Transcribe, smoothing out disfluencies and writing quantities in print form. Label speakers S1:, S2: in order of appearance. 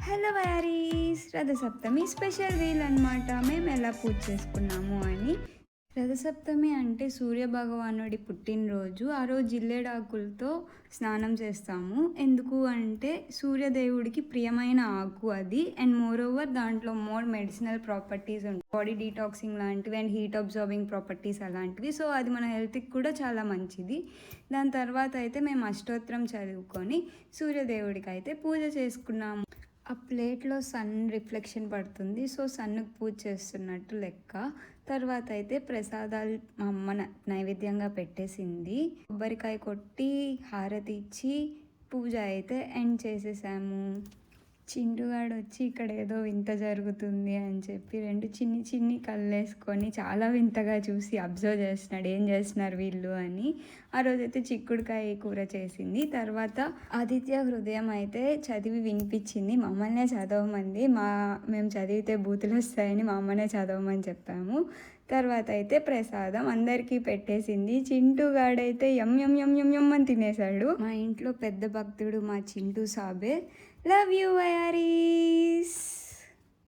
S1: Hello వయారీస్, Rathasaptami special reel అనమాట. మేము ఎలా పూజ చేసుకున్నాము అని. రథసప్తమి అంటే సూర్య భగవానుడి పుట్టినరోజు. ఆ రోజు జిల్లేడాకులతో స్నానం చేస్తాము. ఎందుకు అంటే సూర్యదేవుడికి ప్రియమైన ఆకు అది. అండ్ మోర్ ఓవర్ దాంట్లో మోర్ మెడిసినల్ ప్రాపర్టీస్ ఉంటాయి, బాడీ డీటాక్సింగ్ లాంటివి అండ్ హీట్ అబ్జార్బింగ్ ప్రాపర్టీస్ అలాంటివి. సో అది మన హెల్త్కి కూడా చాలా మంచిది. దాని తర్వాత అయితే మేము అష్టోత్తరం చదువుకొని సూర్యదేవుడికి అయితే పూజ చేసుకున్నాము. ఆ ప్లేట్లో సన్ రిఫ్లెక్షన్ పడుతుంది, సో సన్నుకు పూజ చేస్తున్నట్టు లెక్క. తర్వాత అయితే ప్రసాదాలు మా అమ్మ నైవేద్యంగా పెట్టేసింది. కొబ్బరికాయ కొట్టి హారతి ఇచ్చి పూజ అయితే ఎండ్ చేసేసాము. చింటుగాడు వచ్చి ఇక్కడ ఏదో వింత జరుగుతుంది అని చెప్పి రెండు చిన్ని చిన్ని కళ్ళేసుకొని చాలా వింతగా చూసి అబ్జర్వ్ చేస్తున్నాడు, ఏం చేస్తున్నారు వీళ్ళు అని. ఆ రోజైతే చిక్కుడుకాయ కూర చేసింది. తర్వాత ఆదిత్య హృదయం అయితే చదివి వినిపించింది. మమ్మల్నే చదవమంది. మేము చదివితే బూతులు వస్తాయని మా అమ్మనే చదవమని చెప్పాము. తర్వాత అయితే ప్రసాదం అందరికీ పెట్టేసింది. చింటుగాడైతే ఎం ఎం ఎం ఎం ఎం అని తినేశాడు. మా ఇంట్లో పెద్ద భక్తుడు మా చింటూ సాబే. Love you వయారీస్.